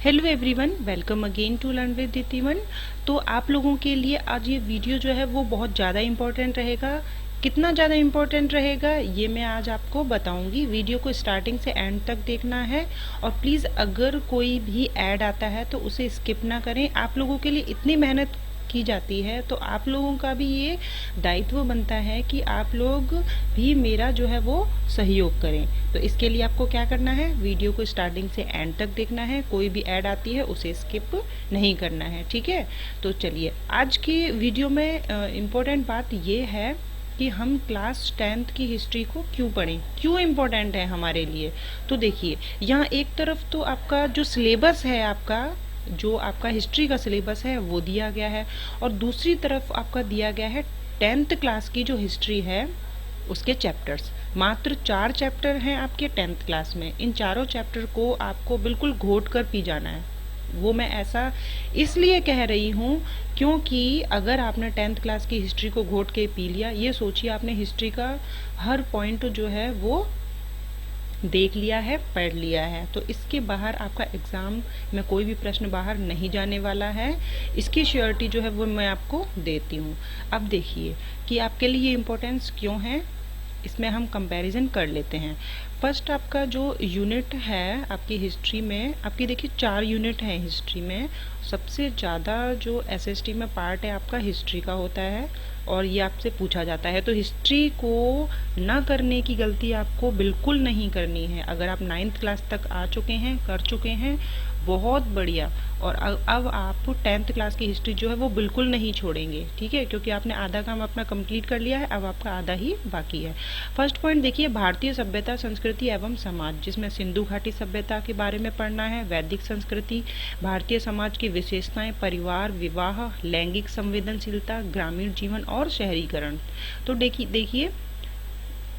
Hello everyone, welcome again to learn with दीतिवन। तो आप लोगों के लिए आज ये वीडियो जो है वो बहुत ज़्यादा इम्पोर्टेंट रहेगा। कितना ज़्यादा इम्पोर्टेंट रहेगा ये मैं आज आपको बताऊंगी। वीडियो को स्टार्टिंग से एंड तक देखना है और प्लीज़ अगर कोई भी ऐड आता है तो उसे स्किप ना करें। आप लोगों के लिए इतनी मेहनत की जाती है तो आप लोगों का भी ये दायित्व बनता है कि आप लोग भी मेरा जो है वो सहयोग करें। तो इसके लिए आपको क्या करना है, वीडियो को स्टार्टिंग से एंड तक देखना है। कोई भी ऐड आती है उसे स्किप नहीं करना है, ठीक है। तो चलिए, आज की वीडियो में इम्पोर्टेंट बात ये है कि हम क्लास 10th की हिस्ट्री को क्यों पढ़ें, क्यों इम्पोर्टेंट है हमारे लिए। तो देखिए, यहाँ एक तरफ तो आपका जो सिलेबस है, जो आपका हिस्ट्री का सिलेबस है वो दिया गया है, और दूसरी तरफ आपका दिया गया है 10th क्लास की जो हिस्ट्री है उसके चैप्टर्स। मात्र 4 चैप्टर हैं आपके 10th क्लास में। इन चारों चैप्टर को आपको बिल्कुल घोट कर पी जाना है। वो मैं ऐसा इसलिए कह रही हूँ क्योंकि अगर आपने 10th क्लास की हिस्ट्री को घोट के पी लिया, ये सोचिए आपने हिस्ट्री का हर पॉइंट जो है वो देख लिया है, पढ़ लिया है, तो इसके बाहर आपका एग्ज़ाम में कोई भी प्रश्न बाहर नहीं जाने वाला है। इसकी श्योरिटी जो है वो मैं आपको देती हूँ। अब देखिए कि आपके लिए ये इम्पोर्टेंस क्यों है, इसमें हम कंपैरिजन कर लेते हैं। फर्स्ट आपका जो यूनिट है आपकी हिस्ट्री में, आपकी देखिए 4 यूनिट हैं हिस्ट्री में। सबसे ज़्यादा जो एसएसटी में पार्ट है आपका हिस्ट्री का होता है और ये आपसे पूछा जाता है। तो हिस्ट्री को ना करने की गलती आपको बिल्कुल नहीं करनी है। अगर आप 9th क्लास तक आ चुके हैं, कर चुके हैं, बहुत बढ़िया। और अब आप 10th क्लास की हिस्ट्री जो है वो बिल्कुल नहीं छोड़ेंगे, ठीक है, क्योंकि आपने आधा काम अपना कंप्लीट कर लिया है, अब आपका आधा ही बाकी है। फर्स्ट पॉइंट देखिए, भारतीय सभ्यता, संस्कृति एवं समाज, जिसमें सिंधु घाटी सभ्यता के बारे में पढ़ना है, वैदिक संस्कृति, भारतीय समाज की विशेषताएं, परिवार, विवाह, लैंगिक संवेदनशीलता, ग्रामीण जीवन और शहरीकरण। तो देखिए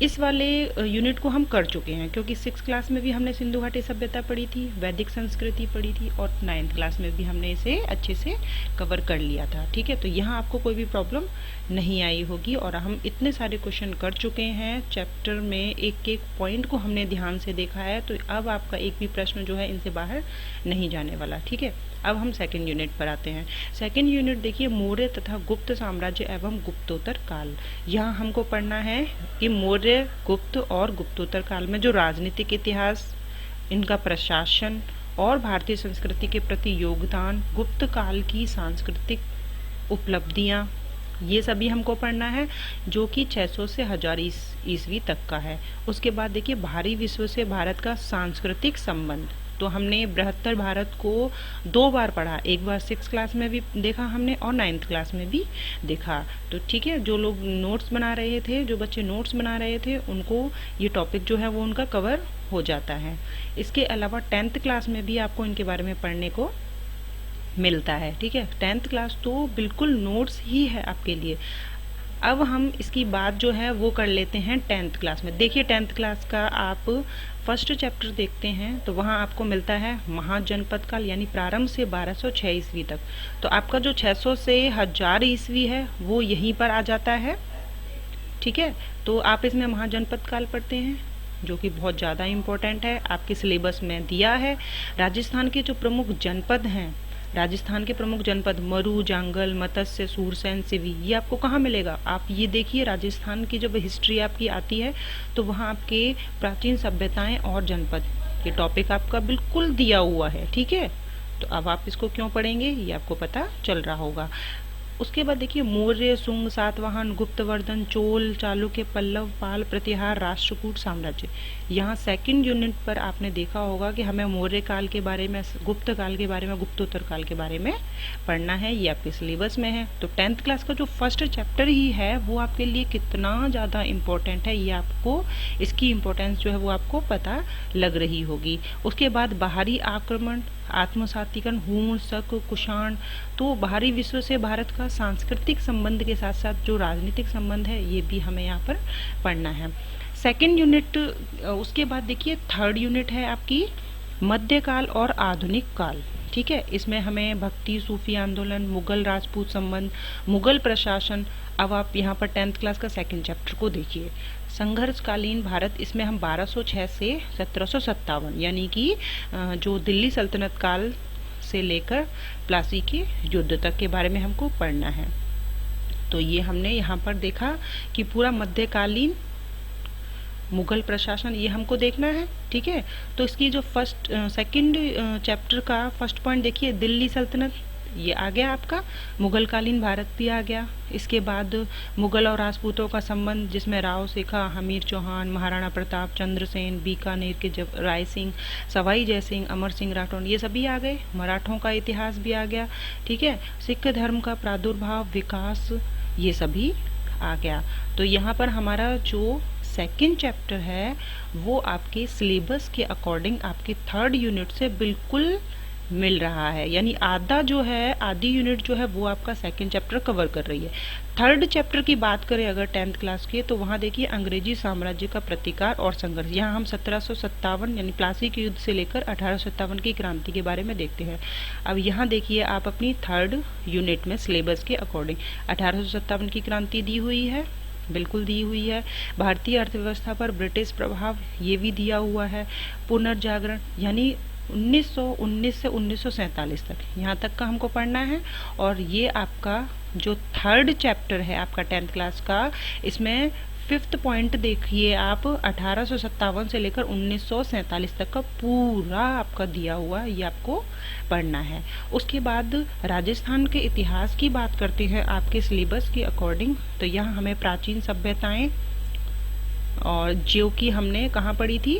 इस वाले यूनिट को हम कर चुके हैं, क्योंकि 6th क्लास में भी हमने सिंधु घाटी सभ्यता पढ़ी थी, वैदिक संस्कृति पढ़ी थी, और 9th क्लास में भी हमने इसे अच्छे से कवर कर लिया था, ठीक है। तो यहाँ आपको कोई भी प्रॉब्लम नहीं आई होगी और हम इतने सारे क्वेश्चन कर चुके हैं चैप्टर में, एक एक पॉइंट को हमने ध्यान से देखा है। तो अब आपका एक भी प्रश्न जो है इनसे बाहर नहीं जाने वाला, ठीक है। अब हम सेकंड यूनिट पर आते हैं। सेकंड यूनिट देखिए, मौर्य तथा गुप्त साम्राज्य एवं गुप्तोत्तर काल। यहाँ हमको पढ़ना है कि मौर्य, गुप्त और गुप्तोत्तर काल में जो राजनीतिक इतिहास, इनका प्रशासन और भारतीय संस्कृति के प्रति योगदान, गुप्त काल की सांस्कृतिक उपलब्धियाँ, ये सभी हमको पढ़ना है, जो कि 600 से 1000 ईस्वी तक का है। उसके बाद देखिए, बाहरी विश्व से भारत का सांस्कृतिक संबंध। तो हमने बृहत्तर भारत को 2 बार पढ़ा, एक बार 6th क्लास में भी देखा हमने और 9th क्लास में भी देखा। तो ठीक है, जो लोग नोट्स बना रहे थे, जो बच्चे नोट्स बना रहे थे, उनको ये टॉपिक जो है वो उनका कवर हो जाता है। इसके अलावा 10th क्लास में भी आपको इनके बारे में पढ़ने को मिलता है, ठीक है। 10th क्लास तो बिल्कुल नोट्स ही है आपके लिए। अब हम इसकी बात जो है वो कर लेते हैं 10th क्लास में। देखिए 10th क्लास का आप फर्स्ट चैप्टर देखते हैं तो वहाँ आपको मिलता है महाजनपद काल, यानी प्रारंभ से 1206 ईस्वी तक। तो आपका जो 600 से 1000 ईस्वी है वो यहीं पर आ जाता है, ठीक है। तो आप इसमें महाजनपद काल पढ़ते हैं, जो कि बहुत ज़्यादा इम्पोर्टेंट है, आपके सिलेबस में दिया है। राजस्थान के जो प्रमुख जनपद हैं, राजस्थान के प्रमुख जनपद मरु, जांगल, मत्स्य, सूरसेन, सिवी, ये आपको कहाँ मिलेगा। आप ये देखिए, राजस्थान की जब हिस्ट्री आपकी आती है तो वहाँ आपके प्राचीन सभ्यताएं और जनपद, ये टॉपिक आपका बिल्कुल दिया हुआ है, ठीक है। तो अब आप इसको क्यों पढ़ेंगे ये आपको पता चल रहा होगा। उसके बाद देखिए, मौर्य, सुंग, सातवाहन, गुप्तवर्धन, चोल, चालुक्य, पल्लव, पाल, प्रतिहार, राष्ट्रकूट साम्राज्य। यहाँ सेकंड यूनिट पर आपने देखा होगा कि हमें मौर्य काल के बारे में, गुप्त काल के बारे में, गुप्तोत्तर काल के बारे में पढ़ना है, ये आपके सिलेबस में है। तो 10th क्लास का जो फर्स्ट चैप्टर ही है वो आपके लिए कितना ज़्यादा इम्पोर्टेंट है, ये आपको, इसकी इम्पोर्टेंस जो है वो आपको पता लग रही होगी। उसके बाद बाहरी आक्रमण, आत्मसातीकरण, हूण, शक, कुषाण। तो बाहरी विश्व से भारत का सांस्कृतिक संबंध के साथ साथ जो राजनीतिक संबंध है ये भी हमें यहाँ पर पढ़ना है। सेकंड यूनिट, उसके बाद देखिए थर्ड यूनिट है आपकी मध्यकाल और आधुनिक काल, ठीक है। इसमें हमें भक्ति, सूफी आंदोलन, मुगल राजपूत संबंध, मुगल प्रशासन। अब आप यहाँ पर 10th क्लास का सेकंड चैप्टर को देखिए, संघर्षकालीन भारत। इसमें हम 1206 से 1757 यानी कि जो दिल्ली सल्तनत काल से लेकर प्लासी के युद्ध तक के बारे में हमको पढ़ना है। तो ये हमने यहाँ पर देखा कि पूरा मध्यकालीन मुगल प्रशासन ये हमको देखना है। ठीक है, तो इसकी जो सेकंड चैप्टर का फर्स्ट पॉइंट देखिए, दिल्ली सल्तनत ये आ गया आपका, मुगलकालीन भारत भी आ गया। इसके बाद मुगल और राजपूतों का संबंध, जिसमें राव सेखा, हमीर चौहान, महाराणा प्रताप, चंद्रसेन, बीकानेर के राय सिंह, सवाई जय सिंह, अमर सिंह राठौर, ये सभी आ गए। मराठों का इतिहास भी आ गया। ठीक है, सिख धर्म का प्रादुर्भाव, विकास, ये सभी आ गया। तो यहाँ पर हमारा जो सेकंड चैप्टर है वो आपके सिलेबस के अकॉर्डिंग आपके थर्ड यूनिट से बिल्कुल मिल रहा है, यानी आधा जो है, आधी यूनिट जो है वो आपका सेकंड चैप्टर कवर कर रही है। थर्ड चैप्टर की बात करें अगर 10th क्लास के, तो वहाँ देखिए अंग्रेजी साम्राज्य का प्रतिकार और संघर्ष। यहाँ हम 1757 यानी प्लासी के युद्ध से लेकर 1857 की क्रांति के बारे में देखते हैं। अब यहाँ देखिए आप अपनी थर्ड यूनिट में सिलेबस के अकॉर्डिंग 1857 की क्रांति दी हुई है, बिल्कुल दी हुई है। भारतीय अर्थव्यवस्था पर ब्रिटिश प्रभाव ये भी दिया हुआ है। पुनर्जागरण यानी 1919 से 1947 तक, यहाँ तक का हमको पढ़ना है। और ये आपका जो थर्ड चैप्टर है आपका 10th क्लास का, इसमें 5th पॉइंट देखिए आप 1857 से लेकर 1947 तक का पूरा आपका दिया हुआ, ये आपको पढ़ना है। उसके बाद राजस्थान के इतिहास की बात करते हैं आपके सिलेबस के अकॉर्डिंग, तो यहाँ हमें प्राचीन सभ्यताएं, और जो कि हमने कहाँ पढ़ी थी,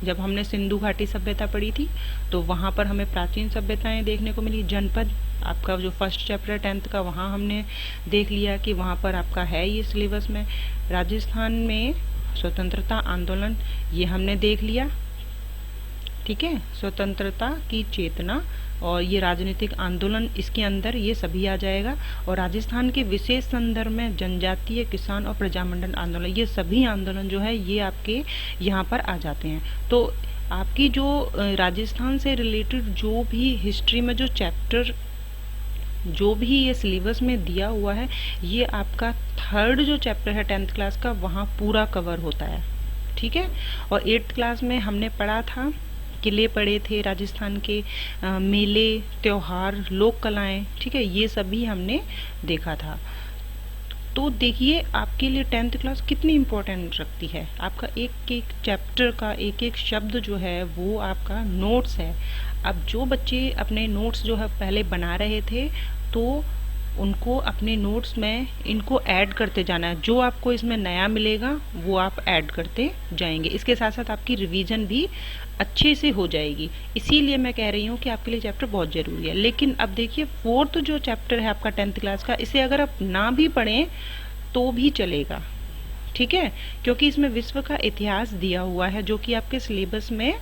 जब हमने सिंधु घाटी सभ्यता पढ़ी थी तो वहाँ पर हमें प्राचीन सभ्यताएं देखने को मिली। जनपद आपका जो फर्स्ट चैप्टर 10th का, वहाँ हमने देख लिया कि वहाँ पर आपका है ये सिलेबस में। राजस्थान में स्वतंत्रता आंदोलन ये हमने देख लिया। ठीक है, स्वतंत्रता की चेतना और ये राजनीतिक आंदोलन, इसके अंदर ये सभी आ जाएगा। और राजस्थान के विशेष संदर्भ में जनजातीय, किसान और प्रजामंडल आंदोलन, ये सभी आंदोलन जो है ये आपके यहाँ पर आ जाते हैं। तो आपकी जो राजस्थान से रिलेटेड जो भी हिस्ट्री में जो चैप्टर, जो भी ये सिलेबस में दिया हुआ है, ये आपका थर्ड जो चैप्टर है 10th क्लास का, वहाँ पूरा कवर होता है। ठीक है, और 8th क्लास में हमने पढ़ा था, किले पड़े थे राजस्थान के, मेले, त्योहार, लोक कलाएं। ठीक है, ये सभी हमने देखा था। तो देखिए आपके लिए 10th क्लास कितनी इम्पोर्टेंट रखती है। आपका एक एक चैप्टर का एक एक शब्द जो है वो आपका नोट्स है। अब जो बच्चे अपने नोट्स जो है पहले बना रहे थे, तो उनको अपने नोट्स में इनको ऐड करते जाना है। जो आपको इसमें नया मिलेगा वो आप ऐड करते जाएंगे। इसके साथ साथ आपकी रिवीजन भी अच्छे से हो जाएगी। इसीलिए मैं कह रही हूँ कि आपके लिए चैप्टर बहुत ज़रूरी है। लेकिन अब देखिए फोर्थ जो चैप्टर है आपका 10th क्लास का, इसे अगर आप ना भी पढ़ें तो भी चलेगा। ठीक है, क्योंकि इसमें विश्व का इतिहास दिया हुआ है जो कि आपके सिलेबस में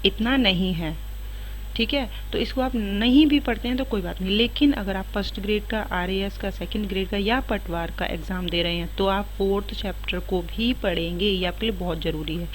इतना नहीं है। ठीक है, तो इसको आप नहीं भी पढ़ते हैं तो कोई बात नहीं। लेकिन अगर आप फर्स्ट ग्रेड का, RAS का, सेकंड ग्रेड का या पटवार का एग्जाम दे रहे हैं तो आप फोर्थ चैप्टर को भी पढ़ेंगे, ये आपके लिए बहुत ज़रूरी है।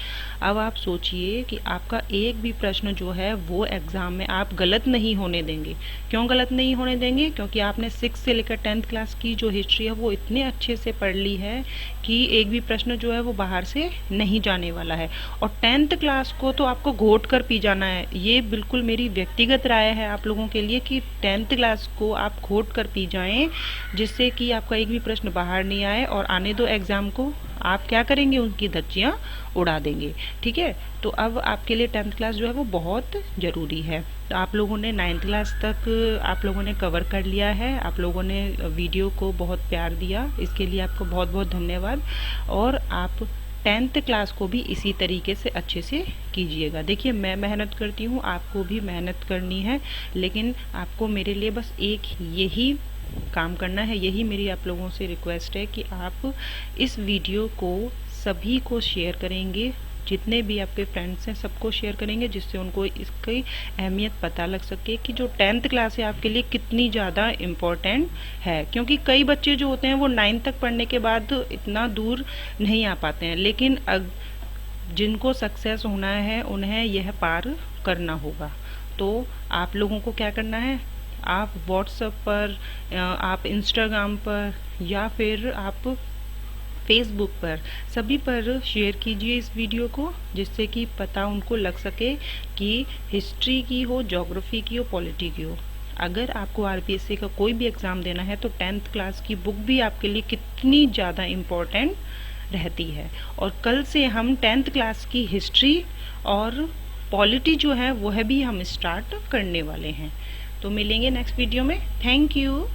अब आप सोचिए कि आपका एक भी प्रश्न जो है वो एग्जाम में आप गलत नहीं होने देंगे। क्यों गलत नहीं होने देंगे? क्योंकि आपने 6 से लेकर 10th क्लास की जो हिस्ट्री है वो इतने अच्छे से पढ़ ली है कि एक भी प्रश्न जो है वो बाहर से नहीं जाने वाला है। और 10th क्लास को तो आपको घोट कर पी जाना है। ये बिल्कुल मेरी व्यक्तिगत राय है आप लोगों के लिए कि 10th क्लास को आप घोट कर पी जाएं, जिससे कि आपका एक भी प्रश्न बाहर नहीं आए और आने दो एग्जाम को आप क्या करेंगे, उनकी धज्जियां उड़ा देंगे। ठीक है, तो अब आपके लिए 10th क्लास जो है वो बहुत ज़रूरी है। तो आप लोगों ने 9th क्लास तक आप लोगों ने कवर कर लिया है। आप लोगों ने वीडियो को बहुत प्यार दिया, इसके लिए आपको बहुत बहुत धन्यवाद। और आप 10th क्लास को भी इसी तरीके से अच्छे से कीजिएगा। देखिए मैं मेहनत करती हूँ, आपको भी मेहनत करनी है, लेकिन आपको मेरे लिए बस एक यही काम करना है। यही मेरी आप लोगों से रिक्वेस्ट है कि आप इस वीडियो को सभी को शेयर करेंगे, जितने भी आपके फ्रेंड्स हैं सबको शेयर करेंगे, जिससे उनको इसकी अहमियत पता लग सके कि जो 10th क्लास है आपके लिए कितनी ज़्यादा इम्पोर्टेंट है। क्योंकि कई बच्चे जो होते हैं वो 9th तक पढ़ने के बाद इतना दूर नहीं आ पाते हैं, लेकिन जिनको सक्सेस होना है उन्हें यह पार करना होगा। तो आप लोगों को क्या करना है, आप व्हाट्सएप पर, आप इंस्टाग्राम पर या फिर आप फेसबुक पर, सभी पर शेयर कीजिए इस वीडियो को, जिससे कि पता उनको लग सके कि हिस्ट्री की हो, ज्योग्राफी की हो, पॉलिटी की हो। अगर आपको आरपीएससी का कोई भी एग्ज़ाम देना है तो 10th क्लास की बुक भी आपके लिए कितनी ज़्यादा इम्पोर्टेंट रहती है। और कल से हम 10th क्लास की हिस्ट्री और पॉलिटी जो है वह भी हम स्टार्ट करने वाले हैं। तो मिलेंगे नेक्स्ट वीडियो में। Thank you.